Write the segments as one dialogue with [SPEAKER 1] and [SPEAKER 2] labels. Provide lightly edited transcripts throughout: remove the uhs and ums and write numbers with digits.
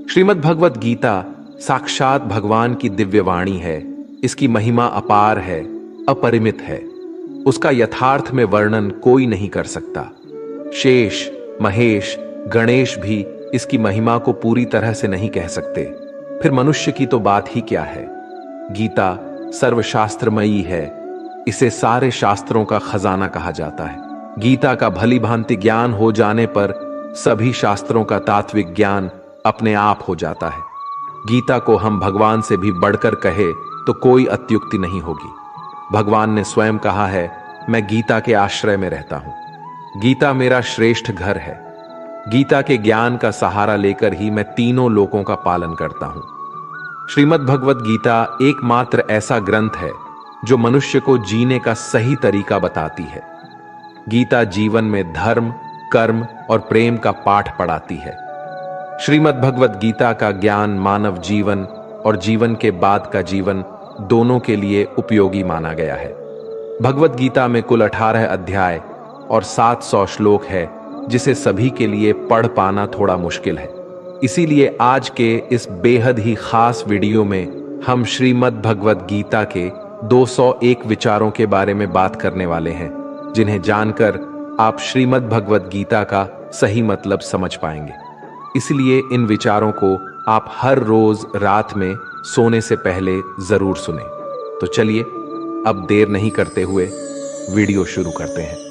[SPEAKER 1] श्रीमद् भगवत गीता साक्षात भगवान की दिव्य वाणी है। इसकी महिमा अपार है, अपरिमित है। उसका यथार्थ में वर्णन कोई नहीं कर सकता। शेष, महेश, गणेश भी इसकी महिमा को पूरी तरह से नहीं कह सकते, फिर मनुष्य की तो बात ही क्या है। गीता सर्वशास्त्रमयी है। इसे सारे शास्त्रों का खजाना कहा जाता है। गीता का भली भांति ज्ञान हो जाने पर सभी शास्त्रों का तात्विक ज्ञान अपने आप हो जाता है। गीता को हम भगवान से भी बढ़कर कहे तो कोई अत्युक्ति नहीं होगी। भगवान ने स्वयं कहा है, मैं गीता के आश्रय में रहता हूं। गीता मेरा श्रेष्ठ घर है। गीता के ज्ञान का सहारा लेकर ही मैं तीनों लोकों का पालन करता हूं। श्रीमद् भगवत गीता एकमात्र ऐसा ग्रंथ है जो मनुष्य को जीने का सही तरीका बताती है। गीता जीवन में धर्म, कर्म और प्रेम का पाठ पढ़ाती है। श्रीमद् भगवत गीता का ज्ञान मानव जीवन और जीवन के बाद का जीवन दोनों के लिए उपयोगी माना गया है। भगवत गीता में कुल 18 अध्याय और 700 श्लोक है, जिसे सभी के लिए पढ़ पाना थोड़ा मुश्किल है। इसीलिए आज के इस बेहद ही खास वीडियो में हम श्रीमद् भगवत गीता के 201 विचारों के बारे में बात करने वाले हैं, जिन्हें जानकर आप श्रीमद् भगवत गीता का सही मतलब समझ पाएंगे। इसलिए इन विचारों को आप हर रोज रात में सोने से पहले जरूर सुने। तो चलिए अब देर नहीं करते हुए वीडियो शुरू करते हैं।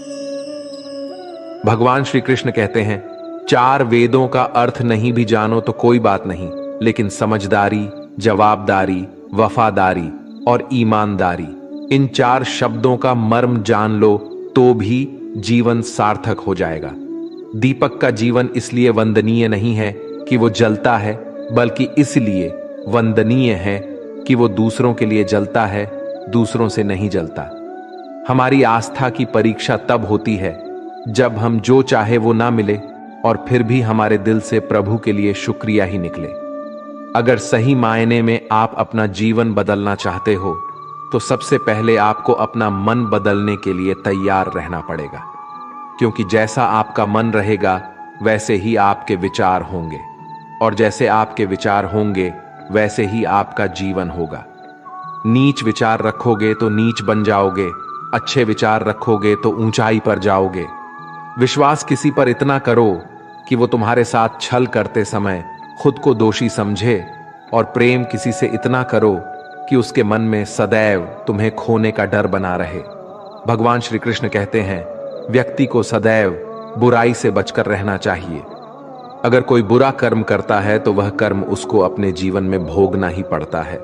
[SPEAKER 1] भगवान श्री कृष्ण कहते हैं, 4 वेदों का अर्थ नहीं भी जानो तो कोई बात नहीं, लेकिन समझदारी, जवाबदारी, वफादारी और ईमानदारी, इन 4 शब्दों का मर्म जान लो तो भी जीवन सार्थक हो जाएगा। दीपक का जीवन इसलिए वंदनीय नहीं है कि वो जलता है, बल्कि इसलिए वंदनीय है कि वो दूसरों के लिए जलता है, दूसरों से नहीं जलता। हमारी आस्था की परीक्षा तब होती है जब हम जो चाहे वो ना मिले और फिर भी हमारे दिल से प्रभु के लिए शुक्रिया ही निकले। अगर सही मायने में आप अपना जीवन बदलना चाहते हो तो सबसे पहले आपको अपना मन बदलने के लिए तैयार रहना पड़ेगा, क्योंकि जैसा आपका मन रहेगा वैसे ही आपके विचार होंगे, और जैसे आपके विचार होंगे वैसे ही आपका जीवन होगा। नीच विचार रखोगे तो नीच बन जाओगे, अच्छे विचार रखोगे तो ऊंचाई पर जाओगे। विश्वास किसी पर इतना करो कि वो तुम्हारे साथ छल करते समय खुद को दोषी समझे, और प्रेम किसी से इतना करो कि उसके मन में सदैव तुम्हें खोने का डर बना रहे। भगवान श्री कृष्ण कहते हैं, व्यक्ति को सदैव बुराई से बचकर रहना चाहिए। अगर कोई बुरा कर्म करता है तो वह कर्म उसको अपने जीवन में भोगना ही पड़ता है।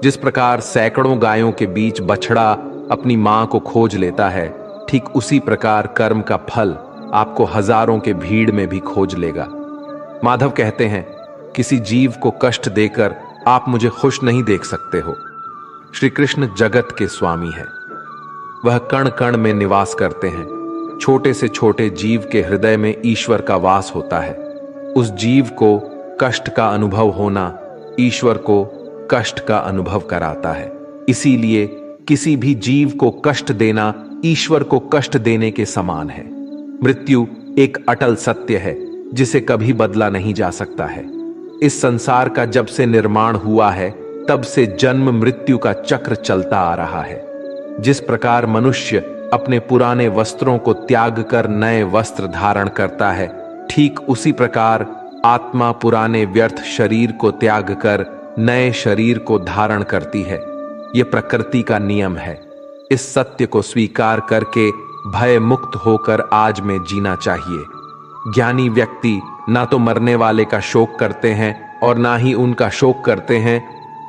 [SPEAKER 1] जिस प्रकार सैकड़ों गायों के बीच बछड़ा अपनी मां को खोज लेता है, ठीक उसी प्रकार कर्म का फल आपको हजारों के भीड़ में भी खोज लेगा। माधव कहते हैं, किसी जीव को कष्ट देकर आप मुझे खुश नहीं देख सकते हो। श्री कृष्ण जगत के स्वामी है। वह कण कण में निवास करते हैं। छोटे से छोटे जीव के हृदय में ईश्वर का वास होता है। उस जीव को कष्ट का अनुभव होना ईश्वर को कष्ट का अनुभव कराता है। इसीलिए किसी भी जीव को कष्ट देना ईश्वर को कष्ट देने के समान है। मृत्यु एक अटल सत्य है जिसे कभी बदला नहीं जा सकता है। इस संसार का जब से निर्माण हुआ है तब से जन्म मृत्यु का चक्र चलता आ रहा है। जिस प्रकार मनुष्य अपने पुराने वस्त्रों को त्याग कर नए वस्त्र धारण करता है, ठीक उसी प्रकार आत्मा पुराने व्यर्थ शरीर को त्याग कर नए शरीर को धारण करती है। यह प्रकृति का नियम है। इस सत्य को स्वीकार करके भय मुक्त होकर आज में जीना चाहिए। ज्ञानी व्यक्ति ना तो मरने वाले का शोक करते हैं और ना ही उनका शोक करते हैं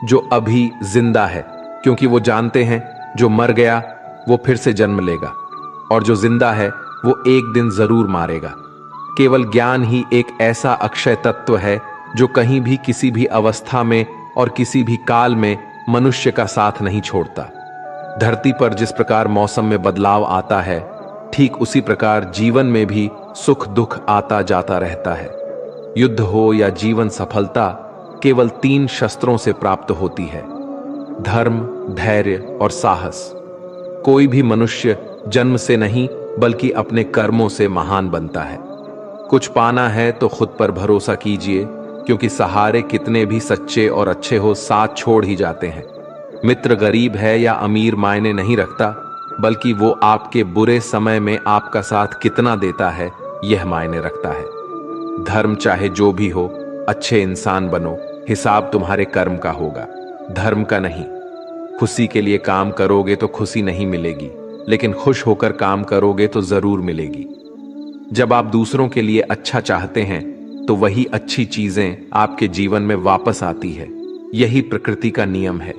[SPEAKER 1] जो अभी जिंदा है, क्योंकि वो जानते हैं जो मर गया वो फिर से जन्म लेगा और जो जिंदा है वो एक दिन जरूर मारेगा। केवल ज्ञान ही एक ऐसा अक्षय तत्व है जो कहीं भी किसी भी अवस्था में और किसी भी काल में मनुष्य का साथ नहीं छोड़ता। धरती पर जिस प्रकार मौसम में बदलाव आता है, ठीक उसी प्रकार जीवन में भी सुख दुख आता जाता रहता है। युद्ध हो या जीवन सफलता केवल 3 शस्त्रों से प्राप्त होती है: धर्म, धैर्य और साहस। कोई भी मनुष्य जन्म से नहीं बल्कि अपने कर्मों से महान बनता है। कुछ पाना है तो खुद पर भरोसा कीजिए, क्योंकि सहारे कितने भी सच्चे और अच्छे हो साथ छोड़ ही जाते हैं। मित्र गरीब है या अमीर मायने नहीं रखता, बल्कि वो आपके बुरे समय में आपका साथ कितना देता है यह मायने रखता है। धर्म चाहे जो भी हो, अच्छे इंसान बनो, हिसाब तुम्हारे कर्म का होगा, धर्म का नहीं। खुशी के लिए काम करोगे तो खुशी नहीं मिलेगी, लेकिन खुश होकर काम करोगे तो जरूर मिलेगी। जब आप दूसरों के लिए अच्छा चाहते हैं तो वही अच्छी चीजें आपके जीवन में वापस आती है। यही प्रकृति का नियम है।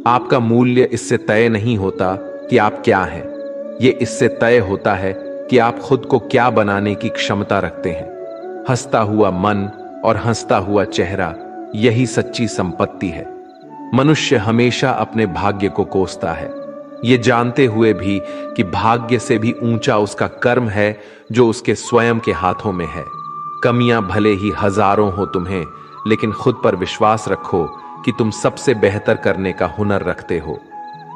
[SPEAKER 1] आपका मूल्य इससे तय नहीं होता कि आप क्या हैं, ये इससे तय होता है कि आप खुद को क्या बनाने की क्षमता रखते हैं। हंसता हुआ मन और हंसता हुआ चेहरा, यही सच्ची संपत्ति है। मनुष्य हमेशा अपने भाग्य को कोसता है, ये जानते हुए भी कि भाग्य से भी ऊंचा उसका कर्म है जो उसके स्वयं के हाथों में है। कमियां भले ही हजारों हो तुम्हें, लेकिन खुद पर विश्वास रखो कि तुम सबसे बेहतर करने का हुनर रखते हो।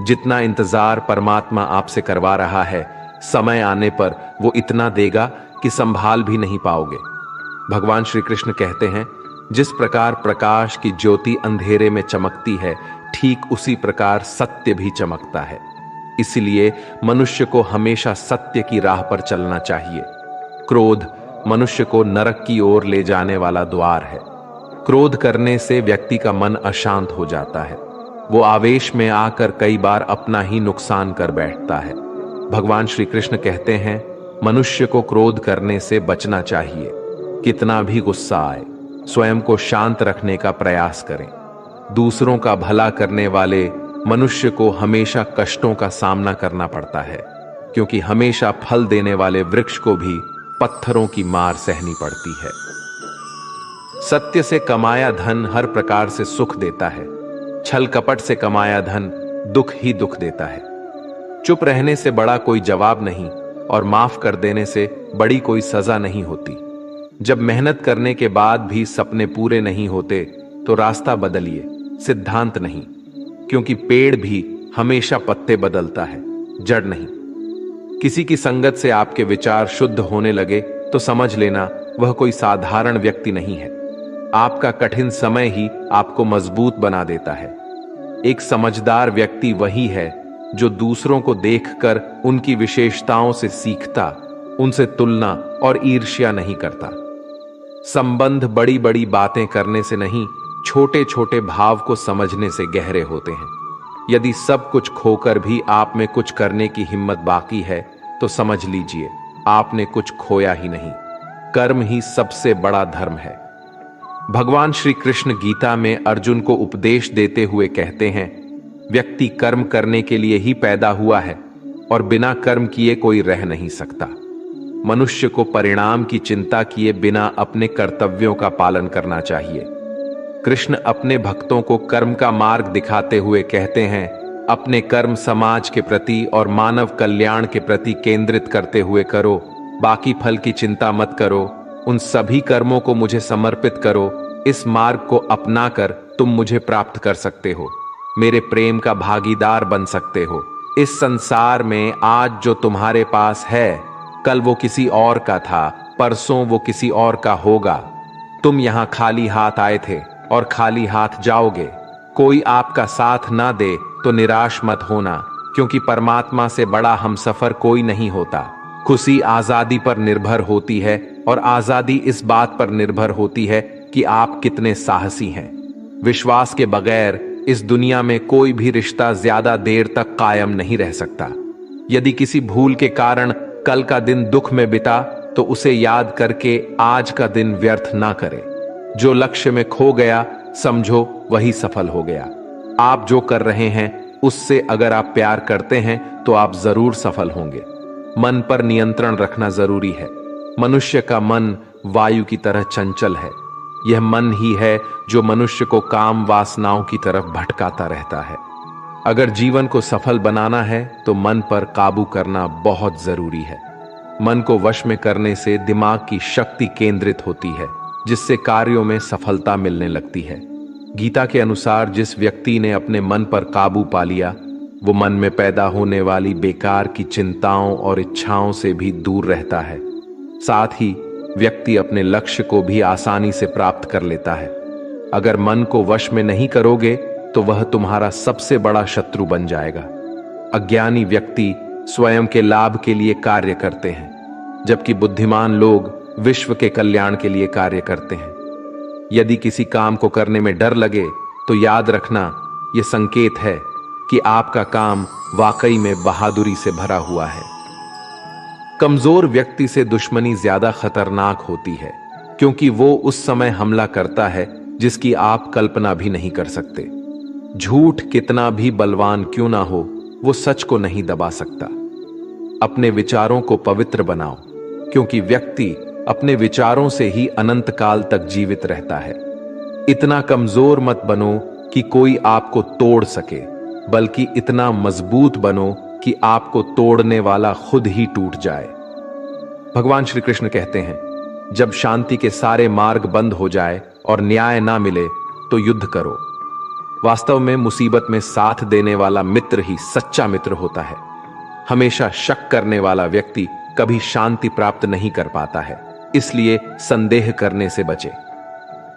[SPEAKER 1] जितना इंतजार परमात्मा आपसे करवा रहा है, समय आने पर वो इतना देगा कि संभाल भी नहीं पाओगे। भगवान श्री कृष्ण कहते हैं, जिस प्रकार प्रकाश की ज्योति अंधेरे में चमकती है, ठीक उसी प्रकार सत्य भी चमकता है। इसलिए मनुष्य को हमेशा सत्य की राह पर चलना चाहिए। क्रोध मनुष्य को नरक की ओर ले जाने वाला द्वार है। क्रोध करने से व्यक्ति का मन अशांत हो जाता है। वो आवेश में आकर कई बार अपना ही नुकसान कर बैठता है। भगवान श्री कृष्ण कहते हैं, मनुष्य को क्रोध करने से बचना चाहिए। कितना भी गुस्सा आए, स्वयं को शांत रखने का प्रयास करें। दूसरों का भला करने वाले मनुष्य को हमेशा कष्टों का सामना करना पड़ता है, क्योंकि हमेशा फल देने वाले वृक्ष को भी पत्थरों की मार सहनी पड़ती है। सत्य से कमाया धन हर प्रकार से सुख देता है, छल कपट से कमाया धन दुख ही दुख देता है। चुप रहने से बड़ा कोई जवाब नहीं, और माफ कर देने से बड़ी कोई सजा नहीं होती। जब मेहनत करने के बाद भी सपने पूरे नहीं होते तो रास्ता बदलिए, सिद्धांत नहीं, क्योंकि पेड़ भी हमेशा पत्ते बदलता है, जड़ नहीं। किसी की संगत से आपके विचार शुद्ध होने लगे तो समझ लेना वह कोई साधारण व्यक्ति नहीं है। आपका कठिन समय ही आपको मजबूत बना देता है। एक समझदार व्यक्ति वही है जो दूसरों को देखकर उनकी विशेषताओं से सीखता, उनसे तुलना और ईर्ष्या नहीं करता। संबंध बड़ी बड़ी बातें करने से नहीं, छोटे छोटे भाव को समझने से गहरे होते हैं। यदि सब कुछ खोकर भी आप में कुछ करने की हिम्मत बाकी है तो समझ लीजिए आपने कुछ खोया ही नहीं। कर्म ही सबसे बड़ा धर्म है। भगवान श्री कृष्ण गीता में अर्जुन को उपदेश देते हुए कहते हैं, व्यक्ति कर्म करने के लिए ही पैदा हुआ है और बिना कर्म किए कोई रह नहीं सकता। मनुष्य को परिणाम की चिंता किए बिना अपने कर्तव्यों का पालन करना चाहिए। कृष्ण अपने भक्तों को कर्म का मार्ग दिखाते हुए कहते हैं, अपने कर्म समाज के प्रति और मानव कल्याण के प्रति केंद्रित करते हुए करो, बाकी फल की चिंता मत करो। उन सभी कर्मों को मुझे समर्पित करो। इस मार्ग को अपनाकर तुम मुझे प्राप्त कर सकते हो, मेरे प्रेम का भागीदार बन सकते हो। इस संसार में आज जो तुम्हारे पास है, कल वो किसी और का था, परसों वो किसी और का होगा। तुम यहां खाली हाथ आए थे और खाली हाथ जाओगे। कोई आपका साथ ना दे तो निराश मत होना, क्योंकि परमात्मा से बड़ा हमसफर कोई नहीं होता। खुशी आजादी पर निर्भर होती है, और आजादी इस बात पर निर्भर होती है कि आप कितने साहसी हैं। विश्वास के बगैर इस दुनिया में कोई भी रिश्ता ज्यादा देर तक कायम नहीं रह सकता। यदि किसी भूल के कारण कल का दिन दुख में बिता तो उसे याद करके आज का दिन व्यर्थ ना करें। जो लक्ष्य में खो गया समझो वही सफल हो गया। आप जो कर रहे हैं उससे अगर आप प्यार करते हैं तो आप जरूर सफल होंगे। मन पर नियंत्रण रखना जरूरी है। मनुष्य का मन वायु की तरह चंचल है। यह मन ही है जो मनुष्य को काम वासनाओं की तरफ भटकाता रहता है। अगर जीवन को सफल बनाना है तो मन पर काबू करना बहुत जरूरी है। मन को वश में करने से दिमाग की शक्ति केंद्रित होती है, जिससे कार्यों में सफलता मिलने लगती है। गीता के अनुसार जिस व्यक्ति ने अपने मन पर काबू पा लिया, वो मन में पैदा होने वाली बेकार की चिंताओं और इच्छाओं से भी दूर रहता है। साथ ही व्यक्ति अपने लक्ष्य को भी आसानी से प्राप्त कर लेता है। अगर मन को वश में नहीं करोगे तो वह तुम्हारा सबसे बड़ा शत्रु बन जाएगा। अज्ञानी व्यक्ति स्वयं के लाभ के लिए कार्य करते हैं, जबकि बुद्धिमान लोग विश्व के कल्याण के लिए कार्य करते हैं। यदि किसी काम को करने में डर लगे तो याद रखना, यह संकेत है कि आपका काम वाकई में बहादुरी से भरा हुआ है। कमजोर व्यक्ति से दुश्मनी ज्यादा खतरनाक होती है, क्योंकि वो उस समय हमला करता है जिसकी आप कल्पना भी नहीं कर सकते। झूठ कितना भी बलवान क्यों ना हो, वो सच को नहीं दबा सकता। अपने विचारों को पवित्र बनाओ, क्योंकि व्यक्ति अपने विचारों से ही अनंत काल तक जीवित रहता है। इतना कमजोर मत बनो कि कोई आपको तोड़ सके, बल्कि इतना मजबूत बनो कि आपको तोड़ने वाला खुद ही टूट जाए। भगवान श्री कृष्ण कहते हैं, जब शांति के सारे मार्ग बंद हो जाए और न्याय ना मिले तो युद्ध करो। वास्तव में मुसीबत में साथ देने वाला मित्र ही सच्चा मित्र होता है। हमेशा शक करने वाला व्यक्ति कभी शांति प्राप्त नहीं कर पाता है, इसलिए संदेह करने से बचे।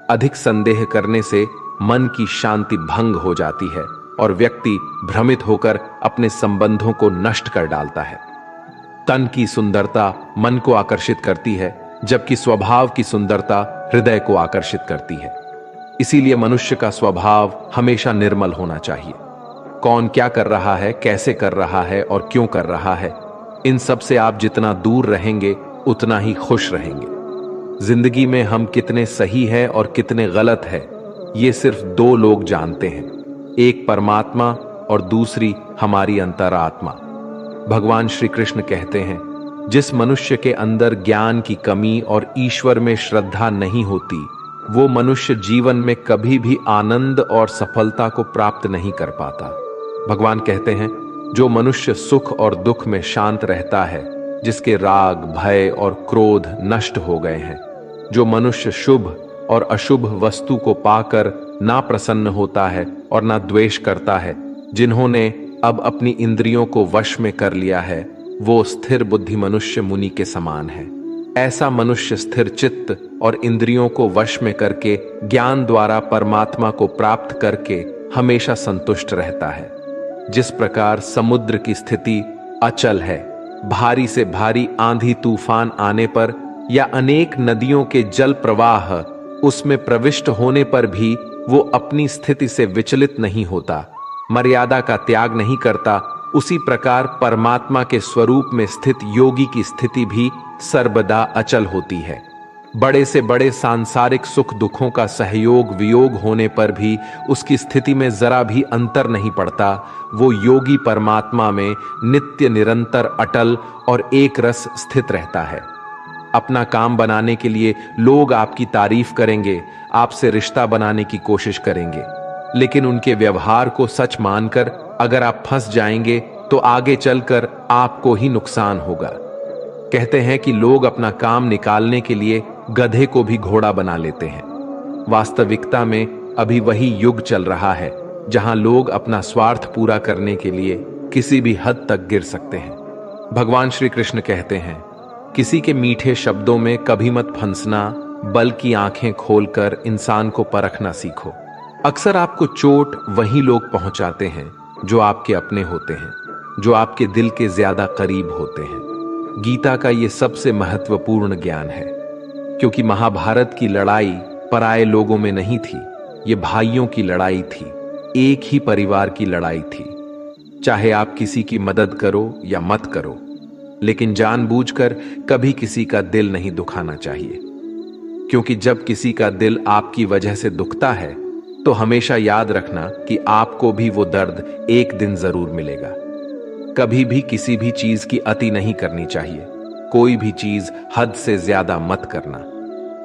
[SPEAKER 1] अधिक संदेह करने से मन की शांति भंग हो जाती है और व्यक्ति भ्रमित होकर अपने संबंधों को नष्ट कर डालता है। तन की सुंदरता मन को आकर्षित करती है, जबकि स्वभाव की सुंदरता हृदय को आकर्षित करती है। इसीलिए मनुष्य का स्वभाव हमेशा निर्मल होना चाहिए। कौन क्या कर रहा है, कैसे कर रहा है और क्यों कर रहा है, इन सब से आप जितना दूर रहेंगे उतना ही खुश रहेंगे। जिंदगी में हम कितने सही हैं और कितने गलत हैं, ये सिर्फ दो लोग जानते हैं, एक परमात्मा और दूसरी हमारी अंतरात्मा। भगवान श्री कृष्ण कहते हैं, जिस मनुष्य के अंदर ज्ञान की कमी और ईश्वर में श्रद्धा नहीं होती, वो मनुष्य जीवन में कभी भी आनंद और सफलता को प्राप्त नहीं कर पाता। भगवान कहते हैं, जो मनुष्य सुख और दुख में शांत रहता है, जिसके राग, भय और क्रोध नष्ट हो गए हैं, जो मनुष्य शुभ और अशुभ वस्तु को पाकर ना प्रसन्न होता है और ना द्वेष करता है, जिन्होंने अब अपनी इंद्रियों को वश में कर लिया है, वो स्थिर बुद्धि मनुष्य मुनि के समान है। ऐसा मनुष्य स्थिर चित्त और इंद्रियों को वश में करके ज्ञान द्वारा परमात्मा को प्राप्त करके हमेशा संतुष्ट रहता है। जिस प्रकार समुद्र की स्थिति अचल है, भारी से भारी आंधी तूफान आने पर या अनेक नदियों के जल प्रवाह उसमें प्रविष्ट होने पर भी वो अपनी स्थिति से विचलित नहीं होता, मर्यादा का त्याग नहीं करता, उसी प्रकार परमात्मा के स्वरूप में स्थित योगी की स्थिति भी सर्वदा अचल होती है। बड़े से बड़े सांसारिक सुख दुखों का सहयोग वियोग होने पर भी उसकी स्थिति में जरा भी अंतर नहीं पड़ता। वो योगी परमात्मा में नित्य निरंतर अटल और एक रस स्थित रहता है। अपना काम बनाने के लिए लोग आपकी तारीफ करेंगे, आपसे रिश्ता बनाने की कोशिश करेंगे, लेकिन उनके व्यवहार को सच मानकर अगर आप फंस जाएंगे तो आगे चलकर आपको ही नुकसान होगा। कहते हैं कि लोग अपना काम निकालने के लिए गधे को भी घोड़ा बना लेते हैं। वास्तविकता में अभी वही युग चल रहा है जहां लोग अपना स्वार्थ पूरा करने के लिए किसी भी हद तक गिर सकते हैं। भगवान श्री कृष्ण कहते हैं, किसी के मीठे शब्दों में कभी मत फंसना, बल्कि आंखें खोलकर इंसान को परखना सीखो। अक्सर आपको चोट वही लोग पहुंचाते हैं जो आपके अपने होते हैं, जो आपके दिल के ज्यादा करीब होते हैं। गीता का ये सबसे महत्वपूर्ण ज्ञान है, क्योंकि महाभारत की लड़ाई पराये लोगों में नहीं थी, ये भाइयों की लड़ाई थी, एक ही परिवार की लड़ाई थी। चाहे आप किसी की मदद करो या मत करो, लेकिन जानबूझकर कभी किसी का दिल नहीं दुखाना चाहिए, क्योंकि जब किसी का दिल आपकी वजह से दुखता है तो हमेशा याद रखना कि आपको भी वो दर्द एक दिन जरूर मिलेगा। कभी भी किसी भी चीज की अति नहीं करनी चाहिए। कोई भी चीज हद से ज्यादा मत करना।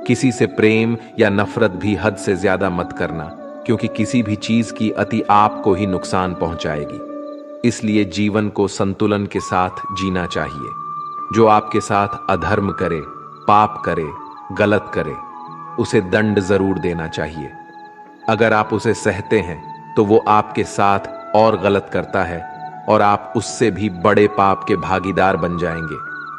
[SPEAKER 1] किसी से प्रेम या नफरत भी हद से ज्यादा मत करना, क्योंकि किसी भी चीज की अति आपको ही नुकसान पहुंचाएगी। इसलिए जीवन को संतुलन के साथ जीना चाहिए। जो आपके साथ अधर्म करे, पाप करे, गलत करे, उसे दंड जरूर देना चाहिए। अगर आप उसे सहते हैं तो वो आपके साथ और गलत करता है और आप उससे भी बड़े पाप के भागीदार बन जाएंगे।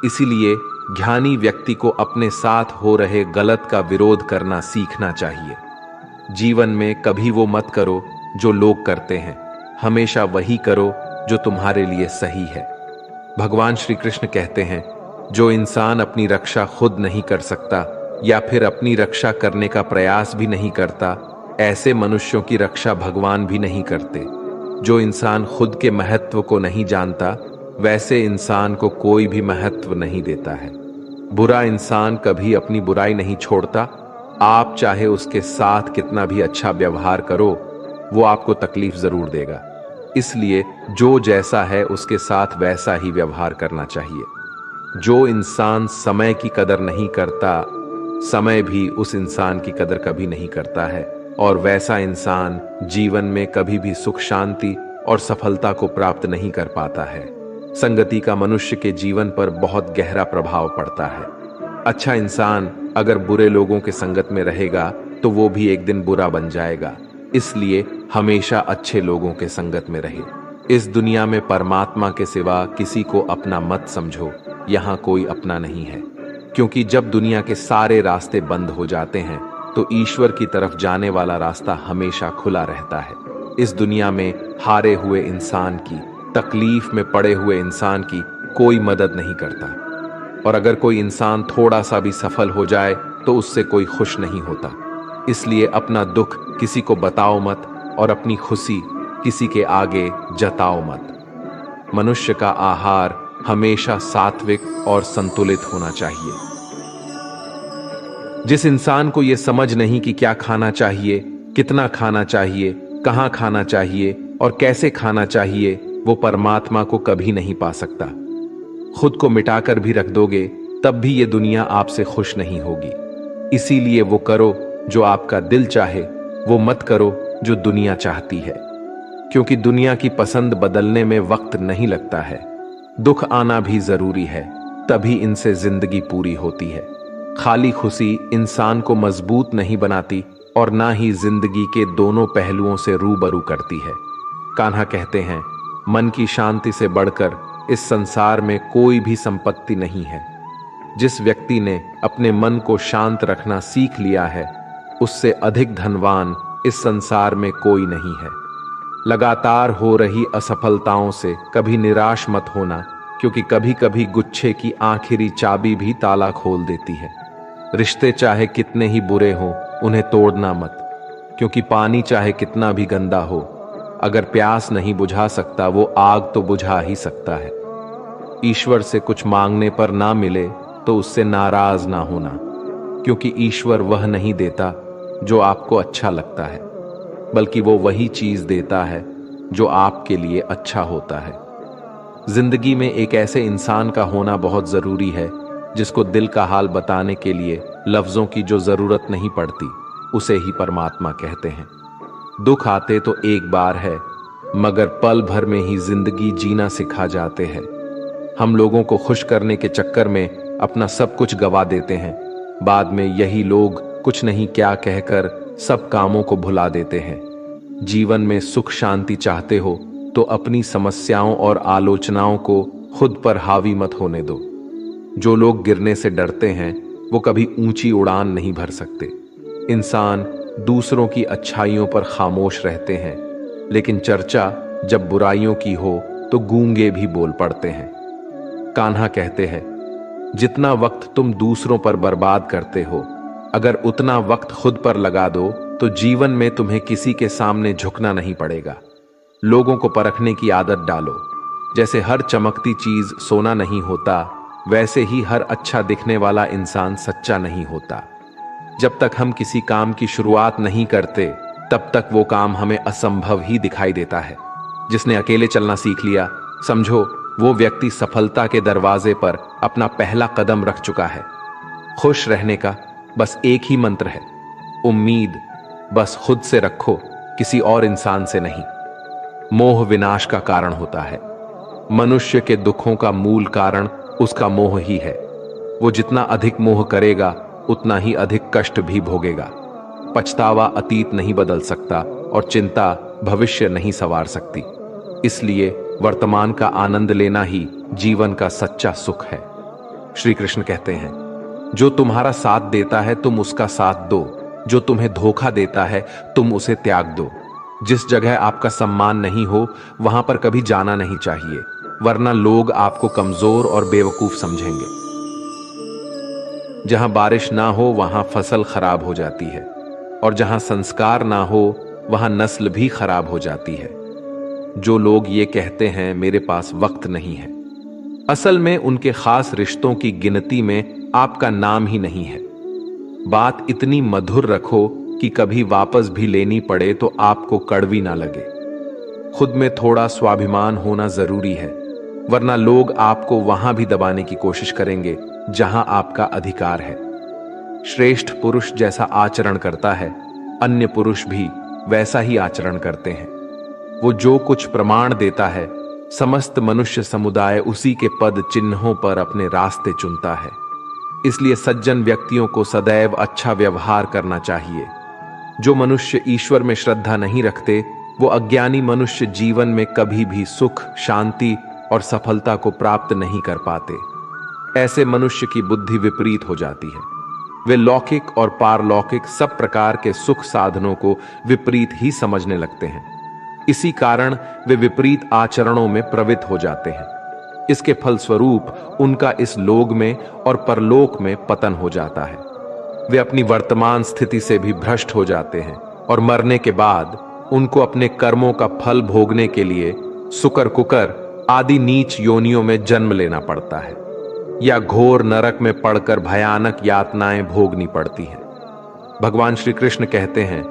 [SPEAKER 1] इसीलिए ज्ञानी व्यक्ति को अपने साथ हो रहे गलत का विरोध करना सीखना चाहिए। जीवन में कभी वो मत करो जो लोग करते हैं, हमेशा वही करो जो तुम्हारे लिए सही है। भगवान श्री कृष्ण कहते हैं, जो इंसान अपनी रक्षा खुद नहीं कर सकता या फिर अपनी रक्षा करने का प्रयास भी नहीं करता, ऐसे मनुष्यों की रक्षा भगवान भी नहीं करते। जो इंसान खुद के महत्व को नहीं जानता, वैसे इंसान को कोई भी महत्व नहीं देता है। बुरा इंसान कभी अपनी बुराई नहीं छोड़ता। आप चाहे उसके साथ कितना भी अच्छा व्यवहार करो, वो आपको तकलीफ जरूर देगा। इसलिए जो जैसा है उसके साथ वैसा ही व्यवहार करना चाहिए। जो इंसान समय की कदर नहीं करता, समय भी उस इंसान की कदर कभी नहीं करता है, और वैसा इंसान जीवन में कभी भी सुख शांति और सफलता को प्राप्त नहीं कर पाता है। संगति का मनुष्य के जीवन पर बहुत गहरा प्रभाव पड़ता है। अच्छा इंसान अगर बुरे लोगों के संगत में रहेगा तो वो भी एक दिन बुरा बन जाएगा। इसलिए हमेशा अच्छे लोगों के संगत में रहे। इस दुनिया में परमात्मा के सिवा किसी को अपना मत समझो, यहाँ कोई अपना नहीं है। क्योंकि जब दुनिया के सारे रास्ते बंद हो जाते हैं तो ईश्वर की तरफ जाने वाला रास्ता हमेशा खुला रहता है। इस दुनिया में हारे हुए इंसान की, तकलीफ में पड़े हुए इंसान की कोई मदद नहीं करता, और अगर कोई इंसान थोड़ा सा भी सफल हो जाए तो उससे कोई खुश नहीं होता। इसलिए अपना दुख किसी को बताओ मत और अपनी खुशी किसी के आगे जताओ मत। मनुष्य का आहार हमेशा सात्विक और संतुलित होना चाहिए। जिस इंसान को यह समझ नहीं कि क्या खाना चाहिए, कितना खाना चाहिए, कहां खाना चाहिए और कैसे खाना चाहिए, वो परमात्मा को कभी नहीं पा सकता। खुद को मिटाकर भी रख दोगे तब भी ये दुनिया आपसे खुश नहीं होगी। इसीलिए वो करो जो आपका दिल चाहे, वो मत करो जो दुनिया चाहती है। क्योंकि दुनिया की पसंद बदलने में वक्त नहीं लगता है। दुख आना भी जरूरी है, तभी इनसे जिंदगी पूरी होती है। खाली खुशी इंसान को मजबूत नहीं बनाती और ना ही जिंदगी के दोनों पहलुओं से रूबरू करती है। कान्हा कहते हैं, मन की शांति से बढ़कर इस संसार में कोई भी संपत्ति नहीं है। जिस व्यक्ति ने अपने मन को शांत रखना सीख लिया है, उससे अधिक धनवान इस संसार में कोई नहीं है। लगातार हो रही असफलताओं से कभी निराश मत होना, क्योंकि कभी कभी गुच्छे की आखिरी चाबी भी ताला खोल देती है। रिश्ते चाहे कितने ही बुरे हों, उन्हें तोड़ना मत, क्योंकि पानी चाहे कितना भी गंदा हो, अगर प्यास नहीं बुझा सकता वो आग तो बुझा ही सकता है। ईश्वर से कुछ मांगने पर ना मिले तो उससे नाराज ना होना, क्योंकि ईश्वर वह नहीं देता जो आपको अच्छा लगता है, बल्कि वो वही चीज देता है जो आपके लिए अच्छा होता है। जिंदगी में एक ऐसे इंसान का होना बहुत जरूरी है जिसको दिल का हाल बताने के लिए लफ्जों की जो जरूरत नहीं पड़ती, उसे ही परमात्मा कहते हैं। दुख आते तो एक बार है, मगर पल भर में ही जिंदगी जीना सिखा जाते हैं। हम लोगों को खुश करने के चक्कर में अपना सब कुछ गवा देते हैं। बाद में यही लोग कुछ नहीं क्या कहकर सब कामों को भुला देते हैं। जीवन में सुख शांति चाहते हो तो अपनी समस्याओं और आलोचनाओं को खुद पर हावी मत होने दो। जो लोग गिरने से डरते हैं वो कभी ऊंची उड़ान नहीं भर सकते। इंसान दूसरों की अच्छाइयों पर खामोश रहते हैं, लेकिन चर्चा जब बुराइयों की हो तो गूंगे भी बोल पड़ते हैं। कान्हा कहते हैं, जितना वक्त तुम दूसरों पर बर्बाद करते हो, अगर उतना वक्त खुद पर लगा दो तो जीवन में तुम्हें किसी के सामने झुकना नहीं पड़ेगा। लोगों को परखने की आदत डालो। जैसे हर चमकती चीज सोना नहीं होता, वैसे ही हर अच्छा दिखने वाला इंसान सच्चा नहीं होता। जब तक हम किसी काम की शुरुआत नहीं करते, तब तक वो काम हमें असंभव ही दिखाई देता है। जिसने अकेले चलना सीख लिया, समझो वो व्यक्ति सफलता के दरवाजे पर अपना पहला कदम रख चुका है। खुश रहने का बस एक ही मंत्र है, उम्मीद बस खुद से रखो, किसी और इंसान से नहीं। मोह विनाश का कारण होता है। मनुष्य के दुखों का मूल कारण उसका मोह ही है। वो जितना अधिक मोह करेगा उतना ही अधिक कष्ट भी भोगेगा। पछतावा अतीत नहीं बदल सकता और चिंता भविष्य नहीं संवार सकती। इसलिए वर्तमान का आनंद लेना ही जीवन का सच्चा सुख है। श्री कृष्ण कहते हैं, जो तुम्हारा साथ देता है तुम उसका साथ दो, जो तुम्हें धोखा देता है तुम उसे त्याग दो। जिस जगह आपका सम्मान नहीं हो वहां पर कभी जाना नहीं चाहिए, वरना लोग आपको कमजोर और बेवकूफ समझेंगे। जहां बारिश ना हो वहां फसल खराब हो जाती है, और जहां संस्कार ना हो वहां नस्ल भी खराब हो जाती है। जो लोग ये कहते हैं मेरे पास वक्त नहीं है, असल में उनके खास रिश्तों की गिनती में आपका नाम ही नहीं है। बात इतनी मधुर रखो कि कभी वापस भी लेनी पड़े तो आपको कड़वी ना लगे। खुद में थोड़ा स्वाभिमान होना जरूरी है, वरना लोग आपको वहां भी दबाने की कोशिश करेंगे जहां आपका अधिकार है। श्रेष्ठ पुरुष जैसा आचरण करता है, अन्य पुरुष भी वैसा ही आचरण करते हैं। वो जो कुछ प्रमाण देता है, समस्त मनुष्य समुदाय उसी के पद चिन्हों पर अपने रास्ते चुनता है। इसलिए सज्जन व्यक्तियों को सदैव अच्छा व्यवहार करना चाहिए। जो मनुष्य ईश्वर में श्रद्धा नहीं रखते, वो अज्ञानी मनुष्य जीवन में कभी भी सुख, शांति और सफलता को प्राप्त नहीं कर पाते। ऐसे मनुष्य की बुद्धि विपरीत हो जाती है। वे लौकिक और पारलौकिक सब प्रकार के सुख साधनों को विपरीत ही समझने लगते हैं। इसी कारण वे विपरीत आचरणों में प्रवृत्त हो जाते हैं। इसके फलस्वरूप उनका इस लोक में और परलोक में पतन हो जाता है। वे अपनी वर्तमान स्थिति से भी भ्रष्ट हो जाते हैं, और मरने के बाद उनको अपने कर्मों का फल भोगने के लिए सुकर कुकर आदि नीच योनियों में जन्म लेना पड़ता है, या घोर नरक में पड़कर भयानक यातनाएं भोगनी पड़ती हैं। भगवान श्री कृष्ण कहते हैं,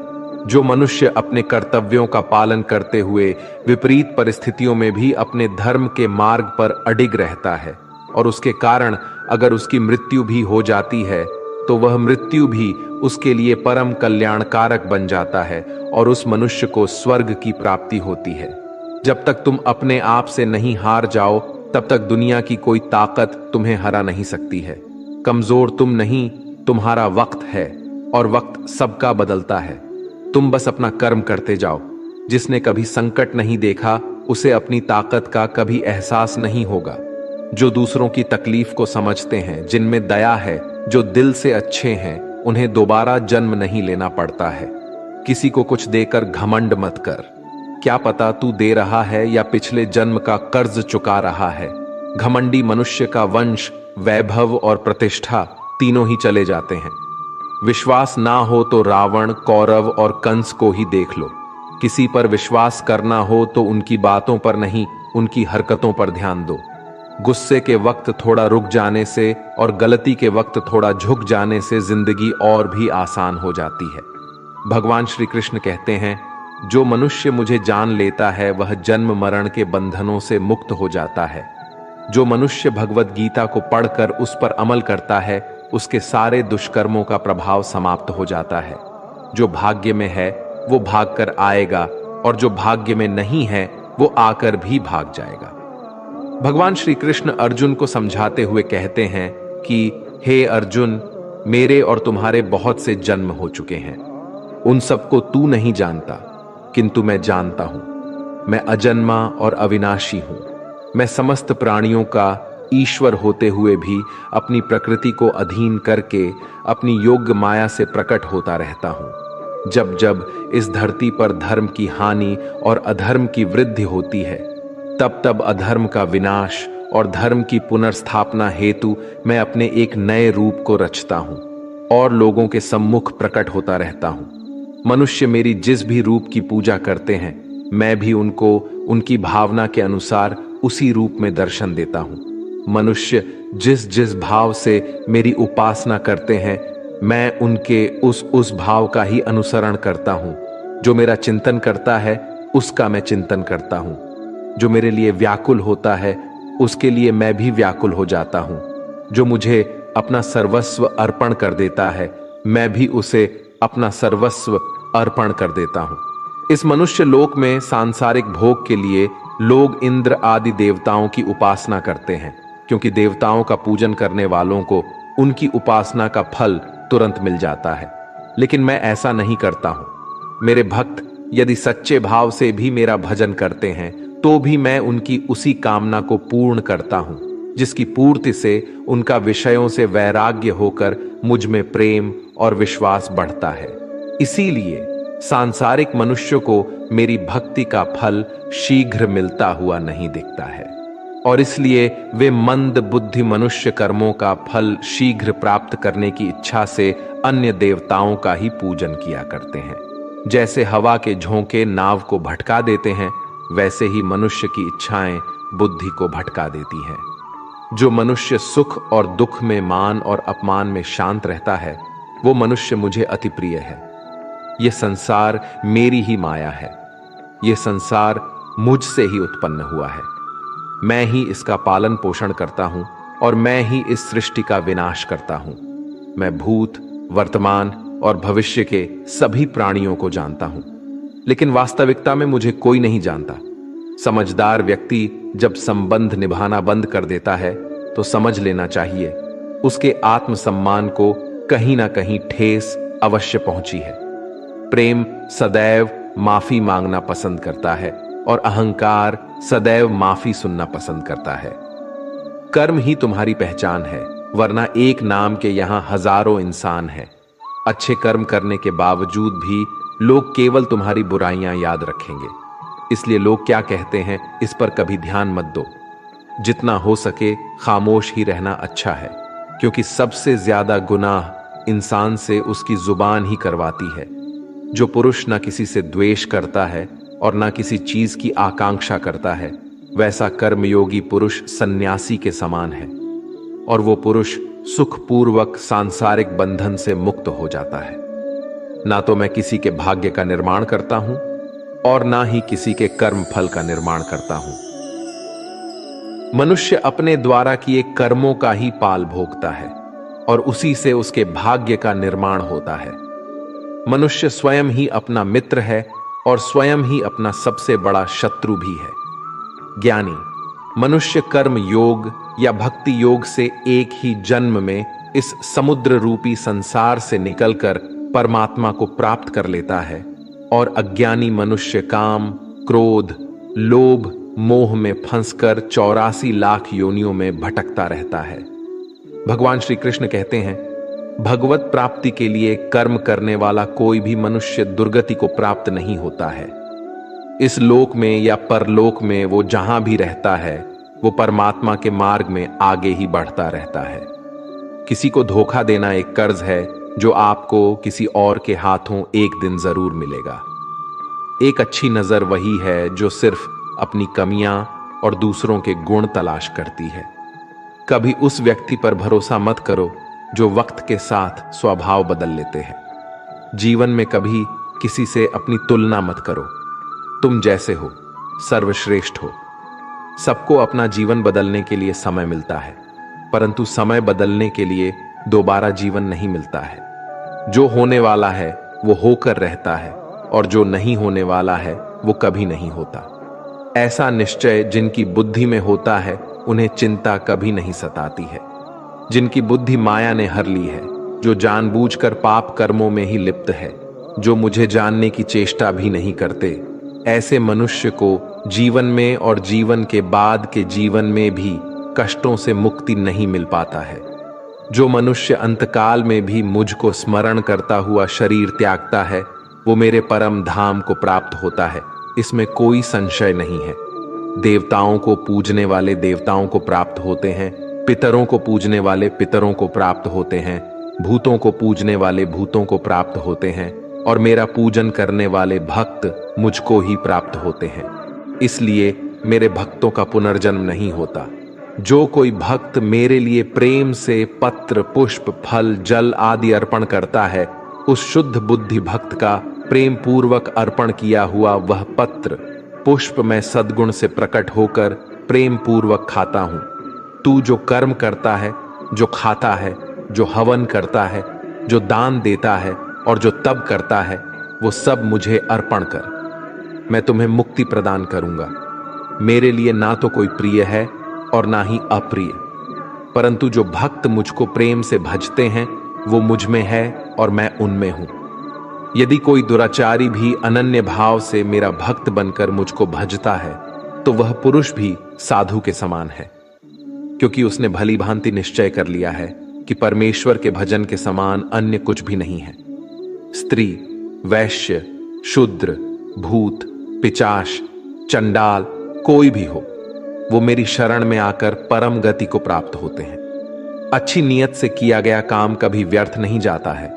[SPEAKER 1] जो मनुष्य अपने कर्तव्यों का पालन करते हुए विपरीत परिस्थितियों में भी अपने धर्म के मार्ग पर अडिग रहता है, और उसके कारण अगर उसकी मृत्यु भी हो जाती है तो वह मृत्यु भी उसके लिए परम कल्याणकारक बन जाता है, और उस मनुष्य को स्वर्ग की प्राप्ति होती है। जब तक तुम अपने आप से नहीं हार जाओ तब तक दुनिया की कोई ताकत तुम्हें हरा नहीं सकती है। कमजोर तुम नहीं, तुम्हारा वक्त है, और वक्त सबका बदलता है। तुम बस अपना कर्म करते जाओ। जिसने कभी संकट नहीं देखा उसे अपनी ताकत का कभी एहसास नहीं होगा। जो दूसरों की तकलीफ को समझते हैं, जिनमें दया है, जो दिल से अच्छे हैं, उन्हें दोबारा जन्म नहीं लेना पड़ता है। किसी को कुछ देकर घमंड मत कर। क्या पता तू दे रहा है या पिछले जन्म का कर्ज चुका रहा है। घमंडी मनुष्य का वंश, वैभव और प्रतिष्ठा तीनों ही चले जाते हैं। विश्वास ना हो तो रावण, कौरव और कंस को ही देख लो। किसी पर विश्वास करना हो तो उनकी बातों पर नहीं, उनकी हरकतों पर ध्यान दो। गुस्से के वक्त थोड़ा रुक जाने से और गलती के वक्त थोड़ा झुक जाने से जिंदगी और भी आसान हो जाती है। भगवान श्री कृष्ण कहते हैं, जो मनुष्य मुझे जान लेता है वह जन्म मरण के बंधनों से मुक्त हो जाता है। जो मनुष्य भगवत गीता को पढ़कर उस पर अमल करता है, उसके सारे दुष्कर्मों का प्रभाव समाप्त हो जाता है। जो भाग्य में है वो भाग कर आएगा, और जो भाग्य में नहीं है वो आकर भी भाग जाएगा। भगवान श्री कृष्ण अर्जुन को समझाते हुए कहते हैं कि हे अर्जुन, मेरे और तुम्हारे बहुत से जन्म हो चुके हैं। उन सबको तू नहीं जानता, किंतु मैं जानता हूं। मैं अजन्मा और अविनाशी हूं। मैं समस्त प्राणियों का ईश्वर होते हुए भी अपनी प्रकृति को अधीन करके अपनी योग्य माया से प्रकट होता रहता हूं। जब जब इस धरती पर धर्म की हानि और अधर्म की वृद्धि होती है, तब तब अधर्म का विनाश और धर्म की पुनर्स्थापना हेतु मैं अपने एक नए रूप को रचता हूं और लोगों के सम्मुख प्रकट होता रहता हूं। मनुष्य मेरी जिस भी रूप की पूजा करते हैं, मैं भी उनको उनकी भावना के अनुसार उसी रूप में दर्शन देता हूं। मनुष्य जिस जिस भाव से मेरी उपासना करते हैं, मैं उनके उस भाव का ही अनुसरण करता हूं। जो मेरा चिंतन करता है उसका मैं चिंतन करता हूं। जो मेरे लिए व्याकुल होता है उसके लिए मैं भी व्याकुल हो जाता हूं। जो मुझे अपना सर्वस्व अर्पण कर देता है, मैं भी उसे अपना सर्वस्व अर्पण कर देता हूं। इस मनुष्य लोक में सांसारिक भोग के लिए लोग इंद्र आदि देवताओं की उपासना करते हैं, क्योंकि देवताओं का पूजन करने वालों को उनकी उपासना का फल तुरंत मिल जाता है। लेकिन मैं ऐसा नहीं करता हूं। मेरे भक्त यदि सच्चे भाव से भी मेरा भजन करते हैं तो भी मैं उनकी उसी कामना को पूर्ण करता हूं। जिसकी पूर्ति से उनका विषयों से वैराग्य होकर मुझ में प्रेम और विश्वास बढ़ता है। इसीलिए सांसारिक मनुष्य को मेरी भक्ति का फल शीघ्र मिलता हुआ नहीं दिखता है, और इसलिए वे मंद बुद्धि मनुष्य कर्मों का फल शीघ्र प्राप्त करने की इच्छा से अन्य देवताओं का ही पूजन किया करते हैं। जैसे हवा के झोंके नाव को भटका देते हैं, वैसे ही मनुष्य की इच्छाएं बुद्धि को भटका देती हैं। जो मनुष्य सुख और दुख में, मान और अपमान में शांत रहता है, वो मनुष्य मुझे अति प्रिय है। यह संसार मेरी ही माया है। यह संसार मुझसे ही उत्पन्न हुआ है। मैं ही इसका पालन पोषण करता हूं और मैं ही इस सृष्टि का विनाश करता हूं। मैं भूत, वर्तमान और भविष्य के सभी प्राणियों को जानता हूं, लेकिन वास्तविकता में मुझे कोई नहीं जानता। समझदार व्यक्ति जब संबंध निभाना बंद कर देता है तो समझ लेना चाहिए उसके आत्मसम्मान को कहीं ना कहीं ठेस अवश्य पहुंची है। प्रेम सदैव माफी मांगना पसंद करता है और अहंकार सदैव माफी सुनना पसंद करता है। कर्म ही तुम्हारी पहचान है, वरना एक नाम के यहां हजारों इंसान हैं। अच्छे कर्म करने के बावजूद भी लोग केवल तुम्हारी बुराइयां याद रखेंगे। इसलिए लोग क्या कहते हैं इस पर कभी ध्यान मत दो। जितना हो सके खामोश ही रहना अच्छा है, क्योंकि सबसे ज्यादा गुनाह इंसान से उसकी जुबान ही करवाती है। जो पुरुष ना किसी से द्वेष करता है और ना किसी चीज की आकांक्षा करता है, वैसा कर्मयोगी पुरुष सन्यासी के समान है, और वो पुरुष सुखपूर्वक सांसारिक बंधन से मुक्त हो जाता है। ना तो मैं किसी के भाग्य का निर्माण करता हूं और ना ही किसी के कर्म फल का निर्माण करता हूं। मनुष्य अपने द्वारा किए कर्मों का ही पाल भोगता है और उसी से उसके भाग्य का निर्माण होता है। मनुष्य स्वयं ही अपना मित्र है और स्वयं ही अपना सबसे बड़ा शत्रु भी है। ज्ञानी मनुष्य कर्म योग या भक्ति योग से एक ही जन्म में इस समुद्र रूपी संसार से निकलकर परमात्मा को प्राप्त कर लेता है, और अज्ञानी मनुष्य काम, क्रोध, लोभ, मोह में फंसकर 84 लाख योनियों में भटकता रहता है। भगवान श्री कृष्ण कहते हैं, भगवत प्राप्ति के लिए कर्म करने वाला कोई भी मनुष्य दुर्गति को प्राप्त नहीं होता है। इस लोक में या परलोक में वो जहां भी रहता है, वो परमात्मा के मार्ग में आगे ही बढ़ता रहता है। किसी को धोखा देना एक कर्ज है जो आपको किसी और के हाथों एक दिन जरूर मिलेगा। एक अच्छी नजर वही है जो सिर्फ अपनी कमियां और दूसरों के गुण तलाश करती है। कभी उस व्यक्ति पर भरोसा मत करो जो वक्त के साथ स्वभाव बदल लेते हैं। जीवन में कभी किसी से अपनी तुलना मत करो। तुम जैसे हो सर्वश्रेष्ठ हो। सबको अपना जीवन बदलने के लिए समय मिलता है, परंतु समय बदलने के लिए दोबारा जीवन नहीं मिलता है। जो होने वाला है वो होकर रहता है, और जो नहीं होने वाला है वो कभी नहीं होता। ऐसा निश्चय जिनकी बुद्धि में होता है, उन्हें चिंता कभी नहीं सताती है। जिनकी बुद्धि माया ने हर ली है, जो जानबूझकर पाप कर्मों में ही लिप्त है, जो मुझे जानने की चेष्टा भी नहीं करते, ऐसे मनुष्य को जीवन में और जीवन के बाद के जीवन में भी कष्टों से मुक्ति नहीं मिल पाता है। जो मनुष्य अंतकाल में भी मुझको स्मरण करता हुआ शरीर त्यागता है, वो मेरे परम धाम को प्राप्त होता है, इसमें कोई संशय नहीं है। देवताओं को पूजने वाले देवताओं को प्राप्त होते हैं, पितरों को पूजने वाले पितरों को प्राप्त होते हैं, भूतों को पूजने वाले भूतों को प्राप्त होते हैं, और मेरा पूजन करने वाले भक्त मुझको ही प्राप्त होते हैं। इसलिए मेरे भक्तों का पुनर्जन्म नहीं होता। जो कोई भक्त मेरे लिए प्रेम से पत्र, पुष्प, फल, जल आदि अर्पण करता है, उस शुद्ध बुद्धि भक्त का प्रेम पूर्वक अर्पण किया हुआ वह पत्र, पुष्प मैं सद्गुण से प्रकट होकर प्रेम पूर्वक खाता हूं। तू जो कर्म करता है, जो खाता है, जो हवन करता है, जो दान देता है और जो तप करता है, वो सब मुझे अर्पण कर। मैं तुम्हें मुक्ति प्रदान करूंगा। मेरे लिए ना तो कोई प्रिय है और ना ही अप्रिय, परंतु जो भक्त मुझको प्रेम से भजते हैं वो मुझ में है और मैं उनमें हूं। यदि कोई दुराचारी भी अनन्य भाव से मेरा भक्त बनकर मुझको भजता है, तो वह पुरुष भी साधु के समान है, क्योंकि उसने भली भांति निश्चय कर लिया है कि परमेश्वर के भजन के समान अन्य कुछ भी नहीं है। स्त्री, वैश्य, शूद्र, भूत, पिचाश, चंडाल, कोई भी हो, वो मेरी शरण में आकर परम गति को प्राप्त होते हैं। अच्छी नीयत से किया गया काम कभी व्यर्थ नहीं जाता है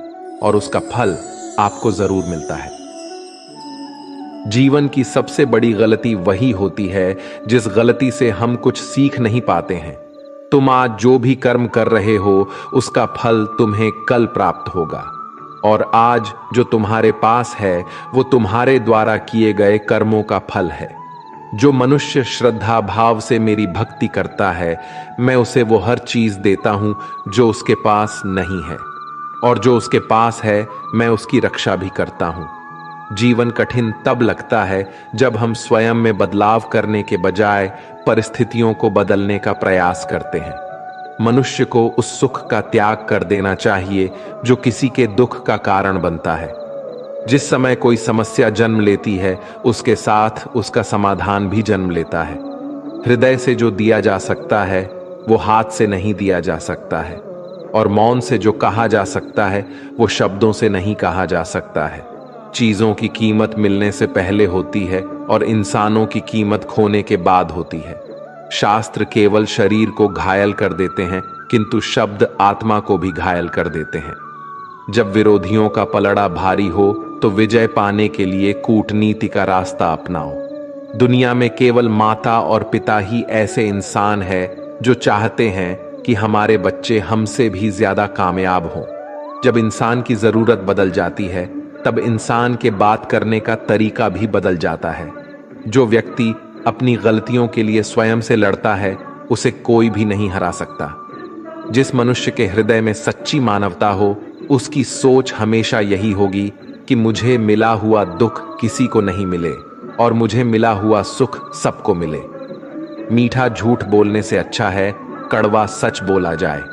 [SPEAKER 1] और उसका फल आपको जरूर मिलता है। जीवन की सबसे बड़ी गलती वही होती है जिस गलती से हम कुछ सीख नहीं पाते हैं। तुम आज जो भी कर्म कर रहे हो उसका फल तुम्हें कल प्राप्त होगा, और आज जो तुम्हारे पास है वो तुम्हारे द्वारा किए गए कर्मों का फल है। जो मनुष्य श्रद्धा भाव से मेरी भक्ति करता है, मैं उसे वो हर चीज देता हूं जो उसके पास नहीं है, और जो उसके पास है मैं उसकी रक्षा भी करता हूं। जीवन कठिन तब लगता है जब हम स्वयं में बदलाव करने के बजाय परिस्थितियों को बदलने का प्रयास करते हैं। मनुष्य को उस सुख का त्याग कर देना चाहिए जो किसी के दुख का कारण बनता है। जिस समय कोई समस्या जन्म लेती है उसके साथ उसका समाधान भी जन्म लेता है। हृदय से जो दिया जा सकता है वो हाथ से नहीं दिया जा सकता है, और मौन से जो कहा जा सकता है वो शब्दों से नहीं कहा जा सकता है। चीजों की कीमत मिलने से पहले होती है और इंसानों की कीमत खोने के बाद होती है। शास्त्र केवल शरीर को घायल कर देते हैं, किंतु शब्द आत्मा को भी घायल कर देते हैं। जब विरोधियों का पलड़ा भारी हो तो विजय पाने के लिए कूटनीति का रास्ता अपनाओ। दुनिया में केवल माता और पिता ही ऐसे इंसान हैं जो चाहते हैं कि हमारे बच्चे हमसे भी ज्यादा कामयाब हों। जब इंसान की जरूरत बदल जाती है तब इंसान के बात करने का तरीका भी बदल जाता है। जो व्यक्ति अपनी गलतियों के लिए स्वयं से लड़ता है उसे कोई भी नहीं हरा सकता। जिस मनुष्य के हृदय में सच्ची मानवता हो उसकी सोच हमेशा यही होगी कि मुझे मिला हुआ दुख किसी को नहीं मिले और मुझे मिला हुआ सुख सबको मिले। मीठा झूठ बोलने से अच्छा है कड़वा सच बोला जाए।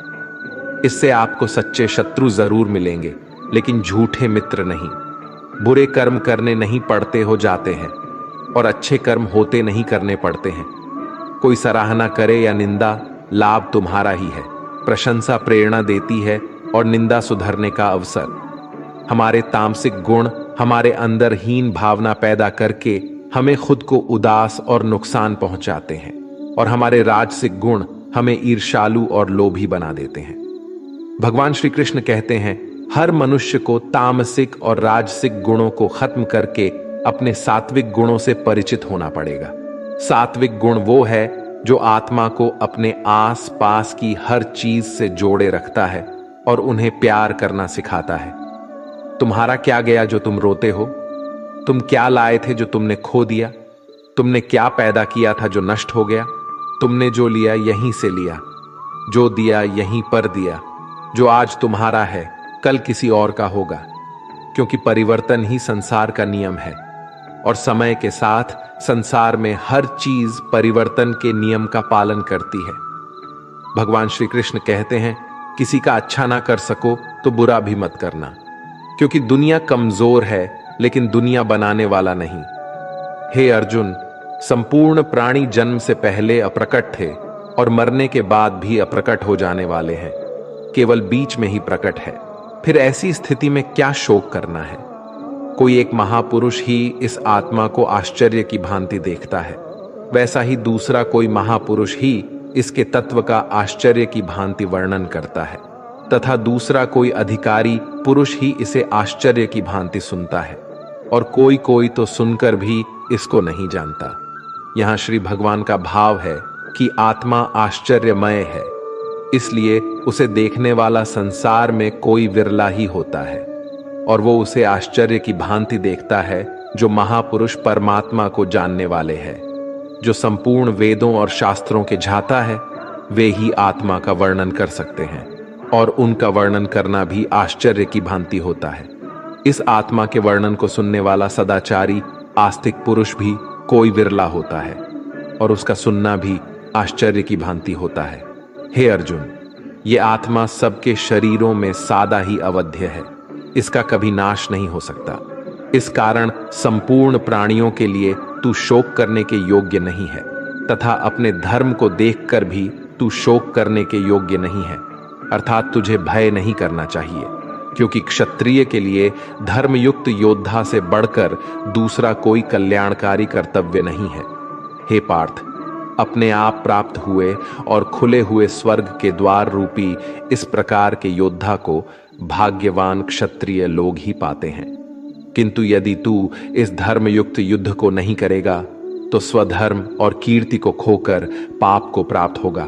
[SPEAKER 1] इससे आपको सच्चे शत्रु जरूर मिलेंगे लेकिन झूठे मित्र नहीं। बुरे कर्म करने नहीं पड़ते हो जाते हैं और अच्छे कर्म होते नहीं करने पड़ते हैं। कोई सराहना करे या निंदा, लाभ तुम्हारा ही है। प्रशंसा प्रेरणा देती है और निंदा सुधरने का अवसर। हमारे तामसिक गुण हमारे अंदर हीन भावना पैदा करके हमें खुद को उदास और नुकसान पहुंचाते हैं, और हमारे राजसिक गुण हमें ईर्ष्यालु और लोभी बना देते हैं। भगवान श्री कृष्ण कहते हैं, हर मनुष्य को तामसिक और राजसिक गुणों को खत्म करके अपने सात्विक गुणों से परिचित होना पड़ेगा। सात्विक गुण वो है जो आत्मा को अपने आस पास की हर चीज से जोड़े रखता है और उन्हें प्यार करना सिखाता है। तुम्हारा क्या गया जो तुम रोते हो? तुम क्या लाए थे जो तुमने खो दिया? तुमने क्या पैदा किया था जो नष्ट हो गया? तुमने जो लिया यहीं से लिया, जो दिया यहीं पर दिया। जो आज तुम्हारा है कल किसी और का होगा, क्योंकि परिवर्तन ही संसार का नियम है, और समय के साथ संसार में हर चीज परिवर्तन के नियम का पालन करती है। भगवान श्री कृष्ण कहते हैं, किसी का अच्छा ना कर सको तो बुरा भी मत करना, क्योंकि दुनिया कमजोर है लेकिन दुनिया बनाने वाला नहीं। हे अर्जुन, संपूर्ण प्राणी जन्म से पहले अप्रकट थे और मरने के बाद भी अप्रकट हो जाने वाले हैं, केवल बीच में ही प्रकट है। फिर ऐसी स्थिति में क्या शोक करना है? कोई एक महापुरुष ही इस आत्मा को आश्चर्य की भांति देखता है, वैसा ही दूसरा कोई महापुरुष ही इसके तत्व का आश्चर्य की भांति वर्णन करता है, तथा दूसरा कोई अधिकारी पुरुष ही इसे आश्चर्य की भांति सुनता है, और कोई कोई तो सुनकर भी इसको नहीं जानता। यहां श्री भगवान का भाव है कि आत्मा आश्चर्यमय है, इसलिए उसे देखने वाला संसार में कोई विरला ही होता है, और वो उसे आश्चर्य की भांति देखता है जो महापुरुष परमात्मा को जानने वाले हैं। जो संपूर्ण वेदों और शास्त्रों के झाता है वे ही आत्मा का वर्णन कर सकते हैं, और उनका वर्णन करना भी आश्चर्य की भांति होता है। इस आत्मा के वर्णन को सुनने वाला सदाचारी आस्तिक पुरुष भी कोई विरला होता है, और उसका सुनना भी आश्चर्य की भांति होता है। हे अर्जुन, ये आत्मा सबके शरीरों में सादा ही अवध्य है, इसका कभी नाश नहीं हो सकता। इस कारण संपूर्ण प्राणियों के लिए तू शोक करने के योग्य नहीं है, तथा अपने धर्म को देखकर भी तू शोक करने के योग्य नहीं है, अर्थात तुझे भय नहीं करना चाहिए, क्योंकि क्षत्रिय के लिए धर्मयुक्त योद्धा से बढ़कर दूसरा कोई कल्याणकारी कर्तव्य नहीं है। हे पार्थ, अपने आप प्राप्त हुए और खुले हुए स्वर्ग के द्वार रूपी इस प्रकार के योद्धा को भाग्यवान क्षत्रिय लोग ही पाते हैं। किंतु यदि तू इस धर्मयुक्त युद्ध को नहीं करेगा तो स्वधर्म और कीर्ति को खोकर पाप को प्राप्त होगा,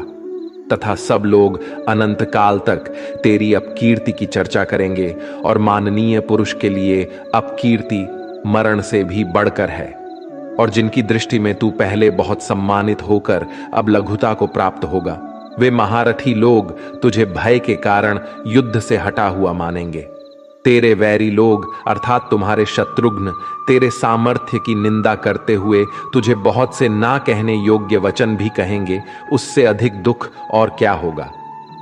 [SPEAKER 1] तथा सब लोग अनंत काल तक तेरी अपकीर्ति की चर्चा करेंगे, और माननीय पुरुष के लिए अपकीर्ति मरण से भी बढ़कर है। और जिनकी दृष्टि में तू पहले बहुत सम्मानित होकर अब लघुता को प्राप्त होगा, वे महारथी लोग तुझे भय के कारण युद्ध से हटा हुआ मानेंगे। तेरे वैरी लोग अर्थात तुम्हारे शत्रुघ्न तेरे सामर्थ्य की निंदा करते हुए तुझे बहुत से ना कहने योग्य वचन भी कहेंगे। उससे अधिक दुख और क्या होगा?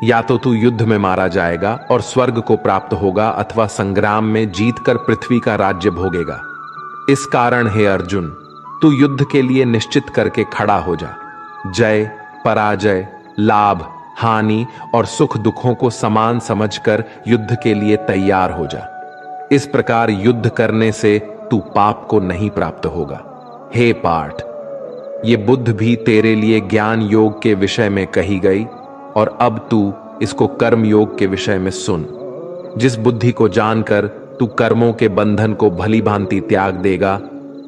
[SPEAKER 1] या तो तू युद्ध में मारा जाएगा और स्वर्ग को प्राप्त होगा, अथवा संग्राम में जीतकर पृथ्वी का राज्य भोगेगा। इस कारण हे अर्जुन, तू युद्ध के लिए निश्चित करके खड़ा हो जा। जय पराजय, लाभ हानि और सुख दुखों को समान समझकर युद्ध के लिए तैयार हो जा। इस प्रकार युद्ध करने से तू पाप को नहीं प्राप्त होगा। हे पार्थ, ये बुद्ध भी तेरे लिए ज्ञान योग के विषय में कही गई, और अब तू इसको कर्म योग के विषय में सुन। जिस बुद्धि को जानकर तू कर्मों के बंधन को भली भांति त्याग देगा,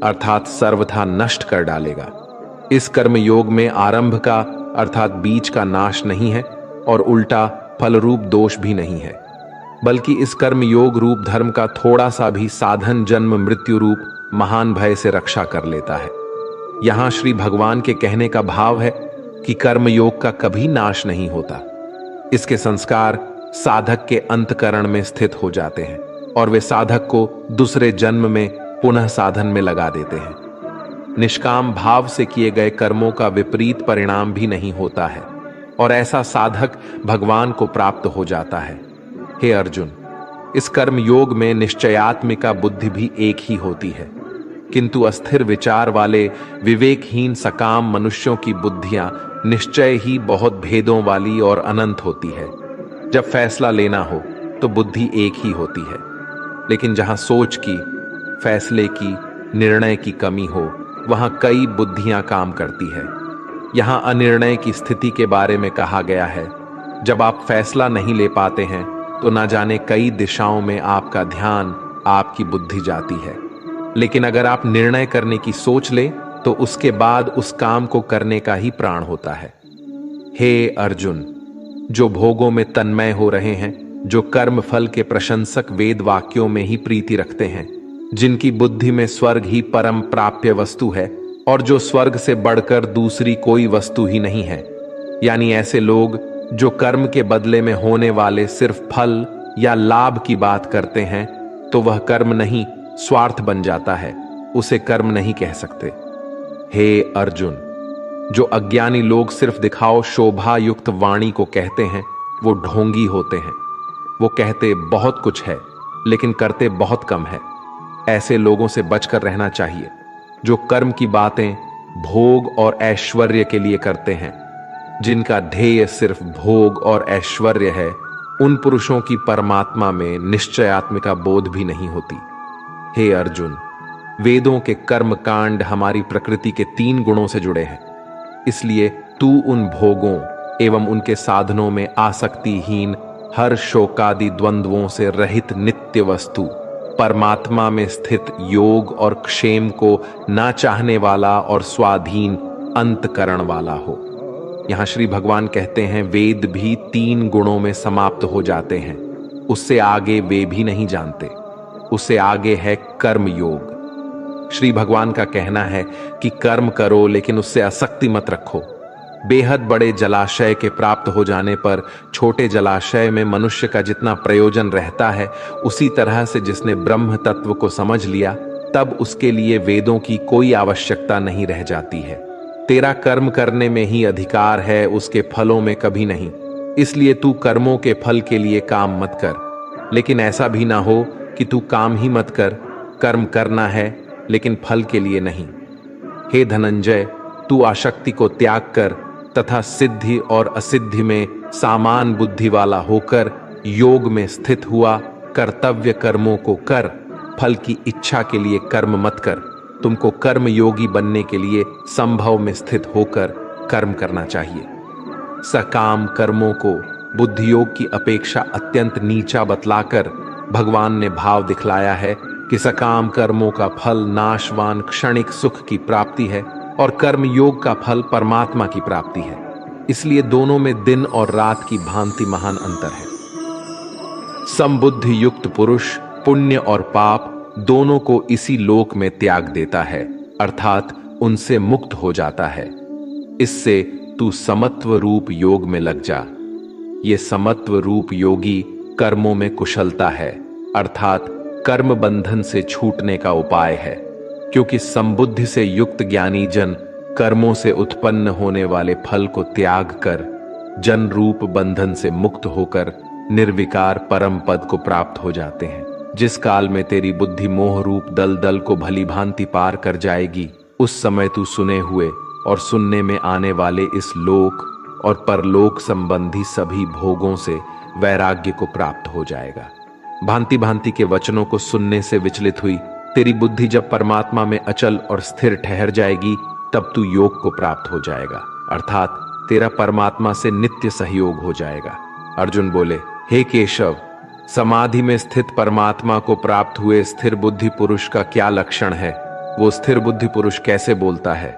[SPEAKER 1] अर्थात सर्वथा नष्ट कर डालेगा। इस कर्म योग में आरंभ का अर्थात बीज का नाश नहीं है, और उल्टा फल रूप दोष भी नहीं है, बल्कि इस कर्म योग रूप धर्म का थोड़ा सा भी साधन जन्म मृत्यु रूप महान भय से रक्षा कर लेता है। यहां श्री भगवान के कहने का भाव है कि कर्म योग का कभी नाश नहीं होता। इसके संस्कार साधक के अंतकरण में स्थित हो जाते हैं, और वे साधक को दूसरे जन्म में पुनः साधन में लगा देते हैं। निष्काम भाव से किए गए कर्मों का विपरीत परिणाम भी नहीं होता है, और ऐसा साधक भगवान को प्राप्त हो जाता है। हे अर्जुन, इस कर्म योग में निश्चयात्मिका बुद्धि भी एक ही होती है, किंतु अस्थिर विचार वाले विवेकहीन सकाम मनुष्यों की बुद्धियां निश्चय ही बहुत भेदों वाली और अनंत होती है। जब फैसला लेना हो तो बुद्धि एक ही होती है, लेकिन जहां सोच की, फैसले की, निर्णय की कमी हो, वहां कई बुद्धियां काम करती है। यहां अनिर्णय की स्थिति के बारे में कहा गया है। जब आप फैसला नहीं ले पाते हैं तो ना जाने कई दिशाओं में आपका ध्यान, आपकी बुद्धि जाती है। लेकिन अगर आप निर्णय करने की सोच ले तो उसके बाद उस काम को करने का ही प्राण होता है। हे अर्जुन, जो भोगों में तन्मय हो रहे हैं, जो कर्म फल के प्रशंसक वेद वाक्यों में ही प्रीति रखते हैं, जिनकी बुद्धि में स्वर्ग ही परम प्राप्य वस्तु है, और जो स्वर्ग से बढ़कर दूसरी कोई वस्तु ही नहीं है, यानी ऐसे लोग जो कर्म के बदले में होने वाले सिर्फ फल या लाभ की बात करते हैं, तो वह कर्म नहीं स्वार्थ बन जाता है, उसे कर्म नहीं कह सकते। हे अर्जुन, जो अज्ञानी लोग सिर्फ दिखाओ शोभा युक्त वाणी को कहते हैं, वो ढोंगी होते हैं। वो कहते बहुत कुछ है लेकिन करते बहुत कम है। ऐसे लोगों से बचकर रहना चाहिए जो कर्म की बातें भोग और ऐश्वर्य के लिए करते हैं। जिनका ध्येय सिर्फ भोग और ऐश्वर्य है, उन पुरुषों की परमात्मा में निश्चयात्मिका बोध भी नहीं होती। हे अर्जुन, वेदों के कर्म कांड हमारी प्रकृति के 3 गुणों से जुड़े हैं, इसलिए तू उन भोगों एवं उनके साधनों में आसक्तिहीन, हर शोकादि द्वंद्वों से रहित नित्य वस्तु परमात्मा में स्थित योग और क्षेम को ना चाहने वाला और स्वाधीन अंतकरण वाला हो। यहां श्री भगवान कहते हैं वेद भी 3 गुणों में समाप्त हो जाते हैं, उससे आगे वे भी नहीं जानते। उससे आगे है कर्म योग। श्री भगवान का कहना है कि कर्म करो लेकिन उससे आसक्ति मत रखो। बेहद बड़े जलाशय के प्राप्त हो जाने पर छोटे जलाशय में मनुष्य का जितना प्रयोजन रहता है, उसी तरह से जिसने ब्रह्म तत्व को समझ लिया, तब उसके लिए वेदों की कोई आवश्यकता नहीं रह जाती है। तेरा कर्म करने में ही अधिकार है, उसके फलों में कभी नहीं। इसलिए तू कर्मों के फल के लिए काम मत कर, लेकिन ऐसा भी ना हो कि तू काम ही मत कर, कर्म करना है लेकिन फल के लिए नहीं। हे धनंजय, तू आसक्ति को त्याग कर तथा सिद्धि और असिद्धि में सामान बुद्धि वाला होकर योग में स्थित हुआ। कर्तव्य कर्मों को कर, फल की इच्छा के लिए कर्म मत कर। तुमको कर्म योगी बनने के लिए संभव में स्थित होकर कर्म करना चाहिए। सकाम कर्मों को बुद्धि योग की अपेक्षा अत्यंत नीचा बतलाकर भगवान ने भाव दिखलाया है कि सकाम कर्मों का फल नाशवान क्षणिक सुख की प्राप्ति है और कर्म योग का फल परमात्मा की प्राप्ति है। इसलिए दोनों में दिन और रात की भांति महान अंतर है। समबुद्धि युक्त पुरुष पुण्य और पाप दोनों को इसी लोक में त्याग देता है, अर्थात उनसे मुक्त हो जाता है। इससे तू समत्व रूप योग में लग जा। ये समत्व रूप योगी कर्मों में कुशलता है, अर्थात कर्म बंधन से छूटने का उपाय है। क्योंकि समबुद्धि से युक्त ज्ञानी जन कर्मों से उत्पन्न होने वाले फल को त्याग कर जन रूप बंधन से मुक्त होकर निर्विकार परम पद को प्राप्त हो जाते हैं। जिस काल में तेरी बुद्धि मोह रूप दलदल को भली भांति पार कर जाएगी, उस समय तू सुने हुए और सुनने में आने वाले इस लोक और परलोक संबंधी सभी भोगों से वैराग्य को प्राप्त हो जाएगा। भांति भांति के वचनों को सुनने से विचलित हुई तेरी बुद्धि जब परमात्मा में अचल और स्थिर ठहर जाएगी, तब तू योग को प्राप्त हो जाएगा, अर्थात तेरा परमात्मा से नित्य सहयोग हो जाएगा। अर्जुन बोले, हे केशव, समाधि में स्थित परमात्मा को प्राप्त हुए स्थिर बुद्धि पुरुष का क्या लक्षण है? वो स्थिर बुद्धि पुरुष कैसे बोलता है,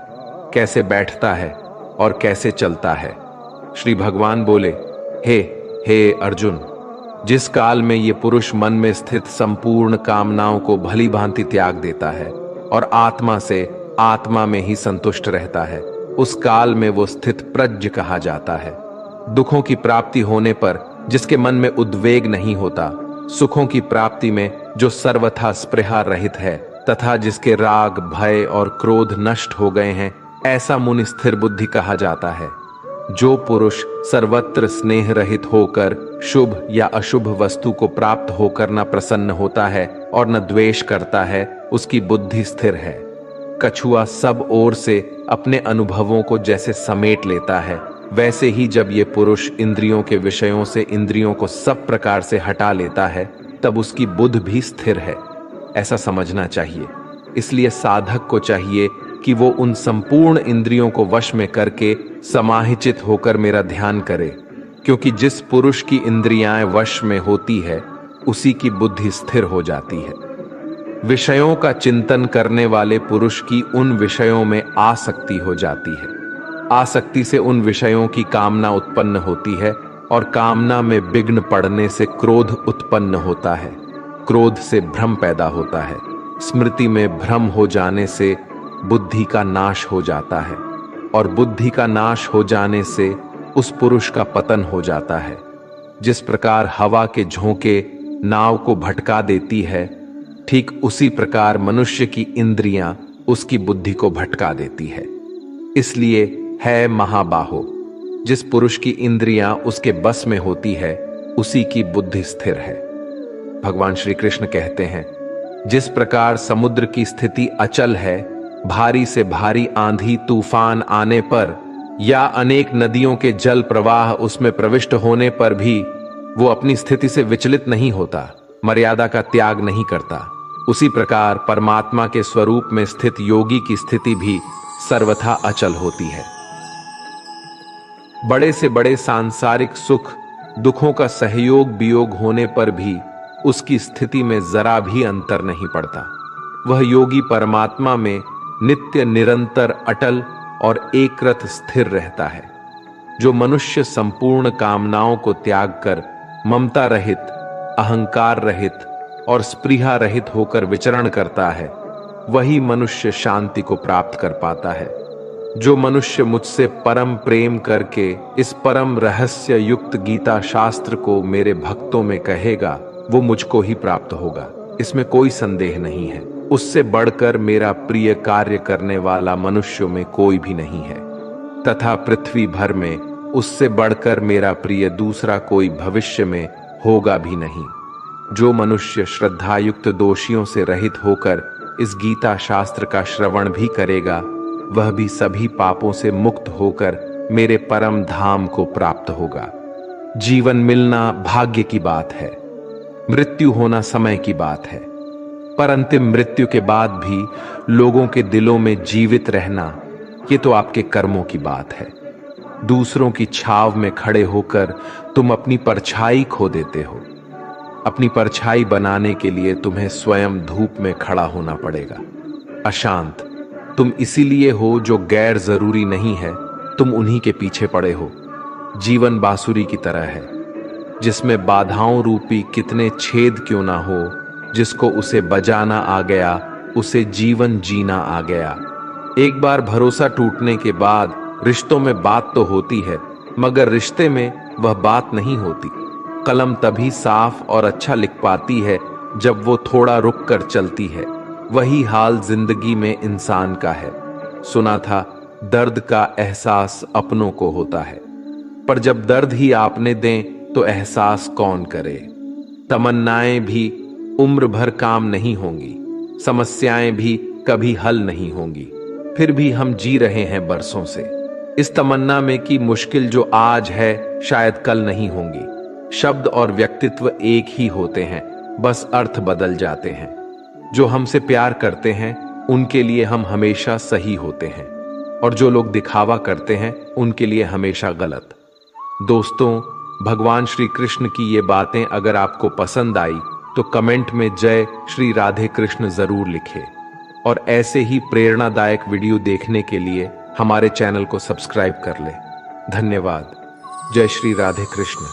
[SPEAKER 1] कैसे बैठता है और कैसे चलता है? श्री भगवान बोले, हे अर्जुन, जिस काल में ये पुरुष मन में स्थित संपूर्ण कामनाओं को भली भांति त्याग देता है और आत्मा से आत्मा में ही संतुष्ट रहता है, उस काल में वो स्थित प्रज्ञ कहा जाता है। दुखों की प्राप्ति होने पर जिसके मन में उद्वेग नहीं होता, सुखों की प्राप्ति में जो सर्वथा स्पृहा रहित है तथा जिसके राग भय और क्रोध नष्ट हो गए हैं, ऐसा मुनि स्थिर बुद्धि कहा जाता है। जो पुरुष सर्वत्र स्नेह रहित होकर शुभ या अशुभ वस्तु को प्राप्त होकर न प्रसन्न होता है और न द्वेष करता है, उसकी बुद्धि स्थिर है। कछुआ सब ओर से अपने अनुभवों को जैसे समेट लेता है, वैसे ही जब ये पुरुष इंद्रियों के विषयों से इंद्रियों को सब प्रकार से हटा लेता है, तब उसकी बुद्धि भी स्थिर है, ऐसा समझना चाहिए। इसलिए साधक को चाहिए कि वो उन संपूर्ण इंद्रियों को वश में करके समाहिचित होकर मेरा ध्यान करे, क्योंकि जिस पुरुष की इंद्रियां वश में होती है, उसी की बुद्धि स्थिर हो जाती है। विषयों का चिंतन करने वाले पुरुष की उन विषयों में आसक्ति हो जाती है। आसक्ति से उन विषयों की कामना उत्पन्न होती है और कामना में विघ्न पड़ने से क्रोध उत्पन्न होता है। क्रोध से भ्रम पैदा होता है। स्मृति में भ्रम हो जाने से बुद्धि का नाश हो जाता है और बुद्धि का नाश हो जाने से उस पुरुष का पतन हो जाता है। जिस प्रकार हवा के झोंके नाव को भटका देती है, ठीक उसी प्रकार मनुष्य की इंद्रियां उसकी बुद्धि को भटका देती है। इसलिए है महाबाहो, जिस पुरुष की इंद्रियां उसके बस में होती है, उसी की बुद्धि स्थिर है। भगवान श्री कृष्ण कहते हैं, जिस प्रकार समुद्र की स्थिति अचल है, भारी से भारी आंधी तूफान आने पर या अनेक नदियों के जल प्रवाह उसमें प्रविष्ट होने पर भी वो अपनी स्थिति से विचलित नहीं होता, मर्यादा का त्याग नहीं करता, उसी प्रकार परमात्मा के स्वरूप में स्थित योगी की स्थिति भी सर्वथा अचल होती है। बड़े से बड़े सांसारिक सुख दुखों का सहयोग वियोग होने पर भी उसकी स्थिति में जरा भी अंतर नहीं पड़ता। वह योगी परमात्मा में नित्य निरंतर अटल और एकरत स्थिर रहता है। जो मनुष्य संपूर्ण कामनाओं को त्याग कर ममता रहित, अहंकार रहित और स्पृहा रहित होकर विचरण करता है, वही मनुष्य शांति को प्राप्त कर पाता है। जो मनुष्य मुझसे परम प्रेम करके इस परम रहस्य युक्त गीता शास्त्र को मेरे भक्तों में कहेगा, वो मुझको ही प्राप्त होगा, इसमें कोई संदेह नहीं है। उससे बढ़कर मेरा प्रिय कार्य करने वाला मनुष्यों में कोई भी नहीं है, तथा पृथ्वी भर में उससे बढ़कर मेरा प्रिय दूसरा कोई भविष्य में होगा भी नहीं। जो मनुष्य श्रद्धायुक्त दोषियों से रहित होकर इस गीता शास्त्र का श्रवण भी करेगा, वह भी सभी पापों से मुक्त होकर मेरे परम धाम को प्राप्त होगा। जीवन मिलना भाग्य की बात है, मृत्यु होना समय की बात है, पर अंतिम मृत्यु के बाद भी लोगों के दिलों में जीवित रहना, ये तो आपके कर्मों की बात है। दूसरों की छाव में खड़े होकर तुम अपनी परछाई खो देते हो। अपनी परछाई बनाने के लिए तुम्हें स्वयं धूप में खड़ा होना पड़ेगा। अशांत तुम इसीलिए हो जो गैर जरूरी नहीं है, तुम उन्हीं के पीछे पड़े हो। जीवन बांसुरी की तरह है, जिसमें बाधाओं रूपी कितने छेद क्यों ना हो, जिसको उसे बजाना आ गया उसे जीवन जीना आ गया। एक बार भरोसा टूटने के बाद रिश्तों में बात तो होती है, मगर रिश्ते में वह बात नहीं होती। कलम तभी साफ और अच्छा लिख पाती है जब वो थोड़ा रुक कर चलती है। वही हाल जिंदगी में इंसान का है। सुना था दर्द का एहसास अपनों को होता है, पर जब दर्द ही आपने दें तो एहसास कौन करे। तमन्नाएं भी उम्र भर काम नहीं होंगी, समस्याएं भी कभी हल नहीं होंगी, फिर भी हम जी रहे हैं बरसों से इस तमन्ना में कि मुश्किल जो आज है शायद कल नहीं होंगी। शब्द और व्यक्तित्व एक ही होते हैं, बस अर्थ बदल जाते हैं। जो हमसे प्यार करते हैं उनके लिए हम हमेशा सही होते हैं, और जो लोग दिखावा करते हैं उनके लिए हमेशा गलत। दोस्तों, भगवान श्री कृष्ण की ये बातें अगर आपको पसंद आई तो कमेंट में जय श्री राधे कृष्ण जरूर लिखें, और ऐसे ही प्रेरणादायक वीडियो देखने के लिए हमारे चैनल को सब्सक्राइब कर लें। धन्यवाद। जय श्री राधे कृष्ण।